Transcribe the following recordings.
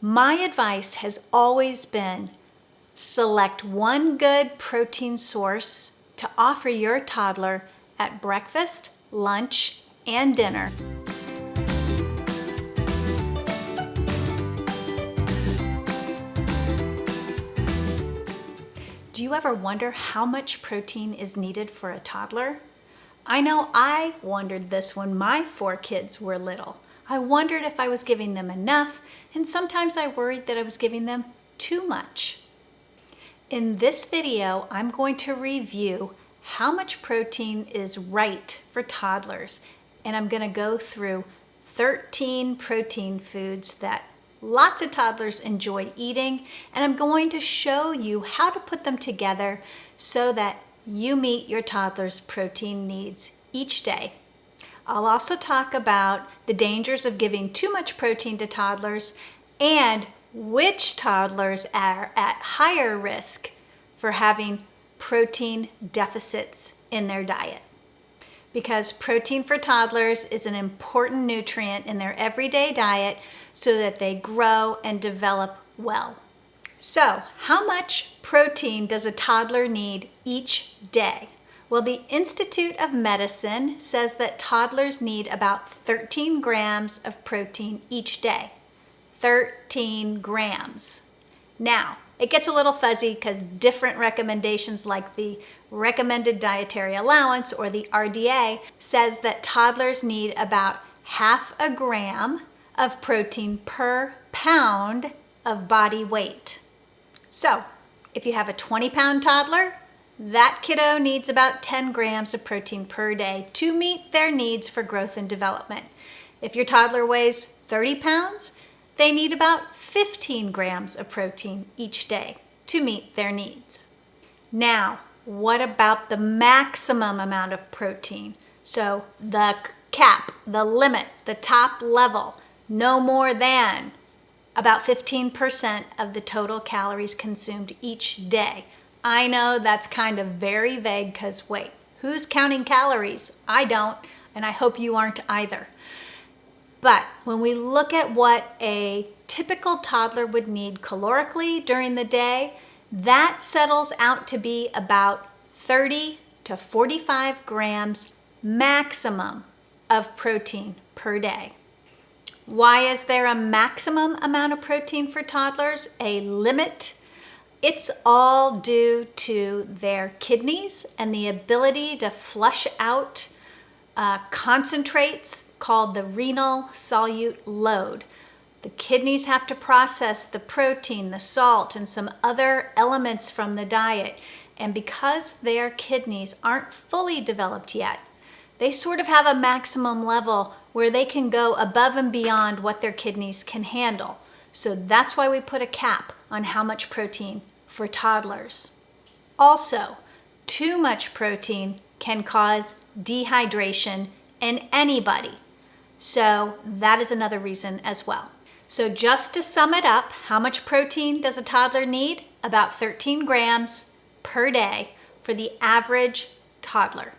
My advice has always been select one good protein source to offer your toddler at breakfast, lunch, and dinner. Do you ever wonder how much protein is needed for a toddler? I know I wondered this when my 4 kids were little. I wondered if I was giving them enough, and sometimes I worried that I was giving them too much. In this video, I'm going to review how much protein is right for toddlers, and I'm going to go through 13 protein foods that lots of toddlers enjoy eating, and I'm going to show you how to put them together so that you meet your toddler's protein needs each day. I'll also talk about the dangers of giving too much protein to toddlers and which toddlers are at higher risk for having protein deficits in their diet. Because protein for toddlers is an important nutrient in their everyday diet so that they grow and develop well. So, how much protein does a toddler need each day? Well, the Institute of Medicine says that toddlers need about 13 grams of protein each day. 13 grams. Now, it gets a little fuzzy because different recommendations like the Recommended Dietary Allowance or the RDA says that toddlers need about half a gram of protein per pound of body weight. So, if you have a 20-pound toddler, that kiddo needs about 10 grams of protein per day to meet their needs for growth and development. If your toddler weighs 30 pounds, they need about 15 grams of protein each day to meet their needs. Now, what about the maximum amount of protein? So the cap, the limit, the top level, no more than about 15% of the total calories consumed each day. I know that's kind of very vague because wait, who's counting calories? I don't, and I hope you aren't either. But when we look at what a typical toddler would need calorically during the day, that settles out to be about 30 to 45 grams maximum of protein per day. Why is there a maximum amount of protein for toddlers? A limit? It's all due to their kidneys and the ability to flush out concentrates called the renal solute load. The kidneys have to process the protein, the salt, and some other elements from the diet. And because their kidneys aren't fully developed yet, they sort of have a maximum level where they can go above and beyond what their kidneys can handle. So that's why we put a cap on how much protein for toddlers. Also, too much protein can cause dehydration in anybody. So that is another reason as well. So just to sum it up, how much protein does a toddler need? About 13 grams per day for the average toddler.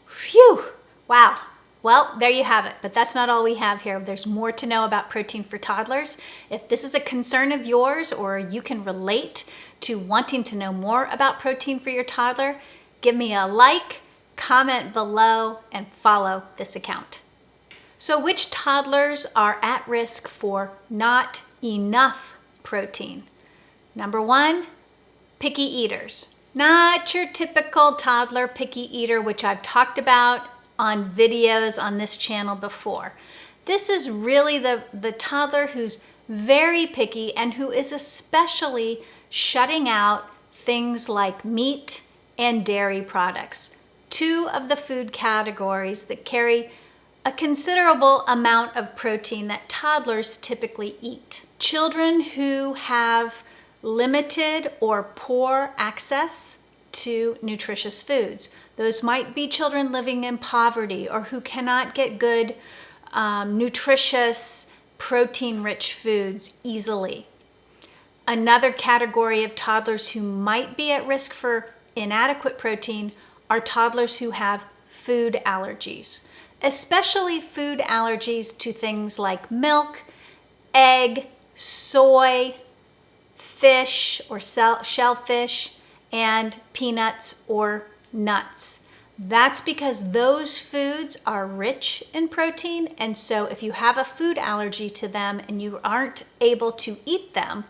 Phew! Wow. Well, there you have it, but that's not all we have here. There's more to know about protein for toddlers. If this is a concern of yours or you can relate to wanting to know more about protein for your toddler, give me a like, comment below, and follow this account. So which toddlers are at risk for not enough protein? Number 1, picky eaters. Not your typical toddler picky eater, which I've talked about on videos on this channel before. This is really the toddler who's very picky and who is especially shutting out things like meat and dairy products, 2 of the food categories that carry a considerable amount of protein that toddlers typically eat. Children who have limited or poor access to nutritious foods. Those might be children living in poverty or who cannot get good, nutritious, protein-rich foods easily. Another category of toddlers who might be at risk for inadequate protein are toddlers who have food allergies, especially food allergies to things like milk, egg, soy, fish or shellfish, and peanuts or nuts. That's because those foods are rich in protein, and so if you have a food allergy to them and you aren't able to eat them,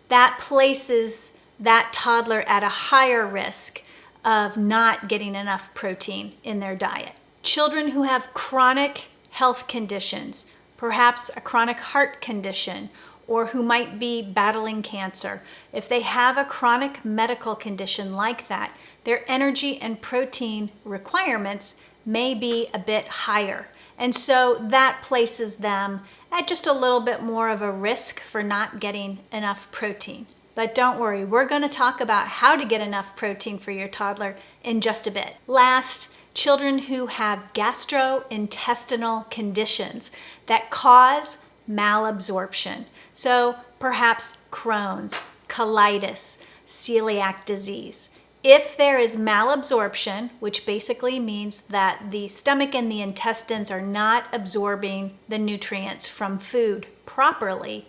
that places that toddler at a higher risk of not getting enough protein in their diet. Children who have chronic health conditions, perhaps a chronic heart condition, or who might be battling cancer, if they have a chronic medical condition like that, their energy and protein requirements may be a bit higher. And so that places them at just a little bit more of a risk for not getting enough protein. But don't worry, we're going to talk about how to get enough protein for your toddler in just a bit. Last, children who have gastrointestinal conditions that cause malabsorption. So perhaps Crohn's, colitis, celiac disease. If there is malabsorption, which basically means that the stomach and the intestines are not absorbing the nutrients from food properly,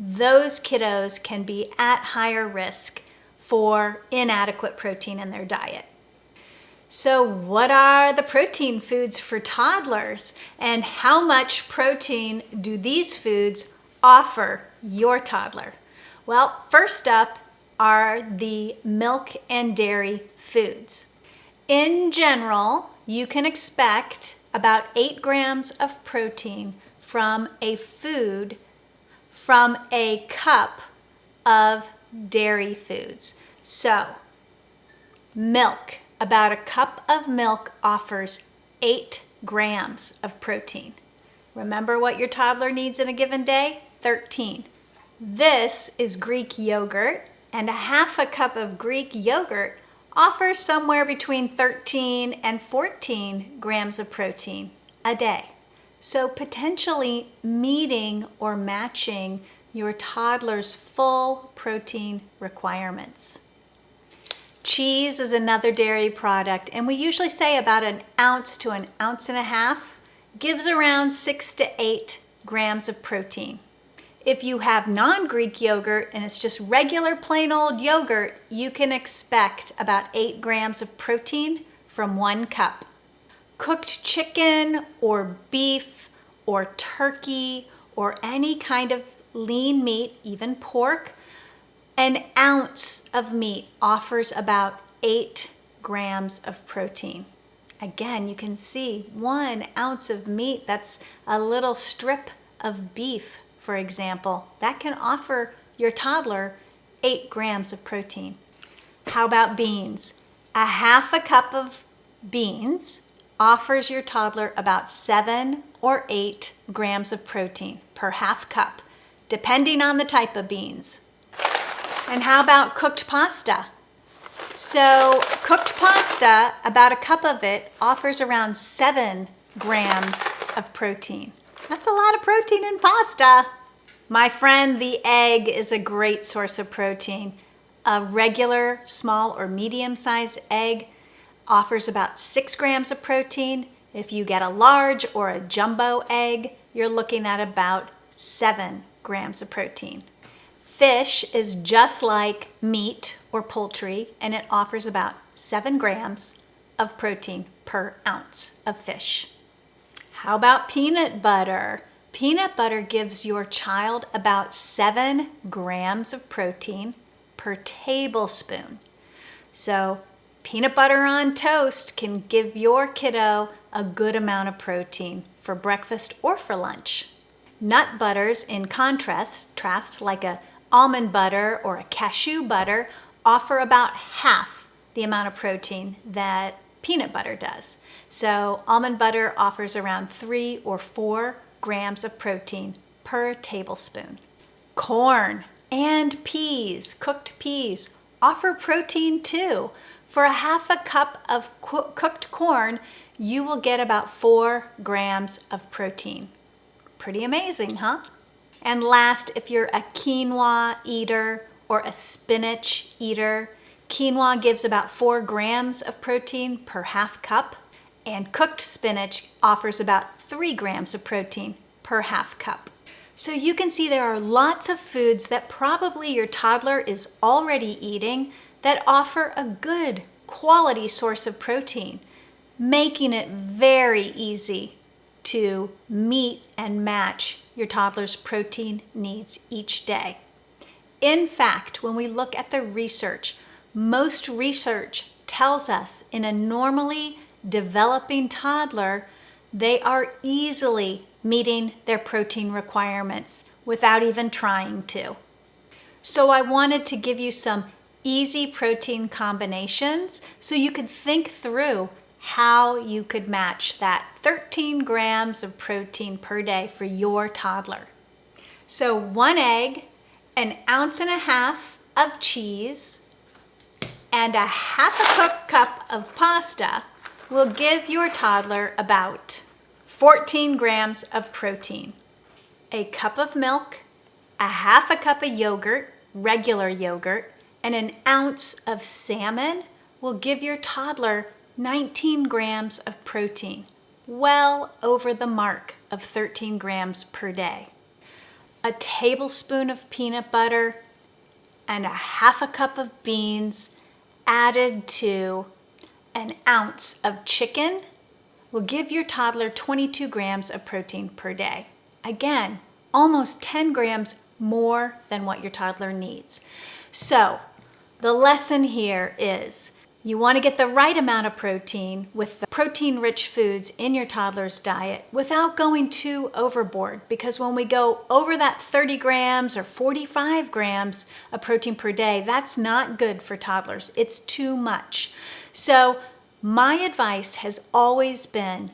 those kiddos can be at higher risk for inadequate protein in their diet. So what are the protein foods for toddlers, and how much protein do these foods offer your toddler? Well, first up are the milk and dairy foods. In general, you can expect about 8 grams of protein from a food from a cup of dairy foods. So, milk. About a cup of milk offers 8 grams of protein. Remember what your toddler needs in a given day? 13. This is Greek yogurt, and a half a cup of Greek yogurt offers somewhere between 13 and 14 grams of protein a day. So potentially meeting or matching your toddler's full protein requirements. Cheese is another dairy product, and we usually say about an ounce to an ounce and a half gives around 6 to 8 grams of protein. If you have non-Greek yogurt and it's just regular plain old yogurt, you can expect about 8 grams of protein from 1 cup. Cooked chicken or beef or turkey or any kind of lean meat, even pork, an ounce of meat offers about 8 grams of protein. Again, you can see 1 ounce of meat, that's a little strip of beef, for example, that can offer your toddler 8 grams of protein. How about beans? A half a cup of beans offers your toddler about 7 or 8 grams of protein per half cup, depending on the type of beans. And how about cooked pasta? So cooked pasta, about a cup of it offers around 7 grams of protein. That's a lot of protein in pasta. My friend, the egg is a great source of protein. A regular, small or medium-sized egg offers about 6 grams of protein. If you get a large or a jumbo egg, you're looking at about 7 grams of protein. Fish is just like meat or poultry, and it offers about 7 grams of protein per ounce of fish. How about peanut butter? Peanut butter gives your child about 7 grams of protein per tablespoon. So peanut butter on toast can give your kiddo a good amount of protein for breakfast or for lunch. Nut butters, in contrast, like a almond butter or a cashew butter, offer about half the amount of protein that peanut butter does. So almond butter offers around 3 or 4 grams of protein per tablespoon. Corn and peas, cooked peas, offer protein too. For a half a cup of cooked corn, you will get about 4 grams of protein. Pretty amazing, huh? And last, if you're a quinoa eater or a spinach eater, quinoa gives about 4 grams of protein per half cup, and cooked spinach offers about 3 grams of protein per half cup. So you can see there are lots of foods that probably your toddler is already eating that offer a good quality source of protein, making it very easy to meet and match your toddler's protein needs each day. In fact, when we look at the research, most research tells us in a normally developing toddler, they are easily meeting their protein requirements without even trying to. So I wanted to give you some easy protein combinations so you could think through how you could match that 13 grams of protein per day for your toddler. So 1 egg, 1.5 ounces of cheese, and a half a cooked cup of pasta will give your toddler about 14 grams of protein. A cup of milk, a half a cup of yogurt, regular yogurt, and 1 ounce of salmon will give your toddler 19 grams of protein, well over the mark of 13 grams per day. A tablespoon of peanut butter and a half a cup of beans added to 1 ounce of chicken will give your toddler 22 grams of protein per day. Again, almost 10 grams more than what your toddler needs. So the lesson here is you want to get the right amount of protein with the protein-rich foods in your toddler's diet without going too overboard, because when we go over that 30 grams or 45 grams of protein per day, that's not good for toddlers. It's too much. So my advice has always been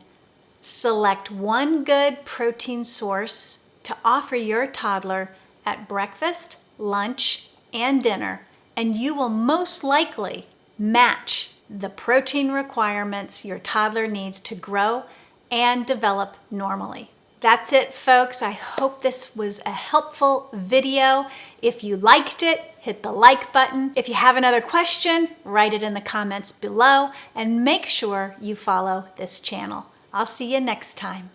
select one good protein source to offer your toddler at breakfast, lunch, and dinner, and you will most likely match the protein requirements your toddler needs to grow and develop normally. That's it, folks. I hope this was a helpful video. If you liked it, hit the like button. If you have another question, write it in the comments below, and make sure you follow this channel. I'll see you next time.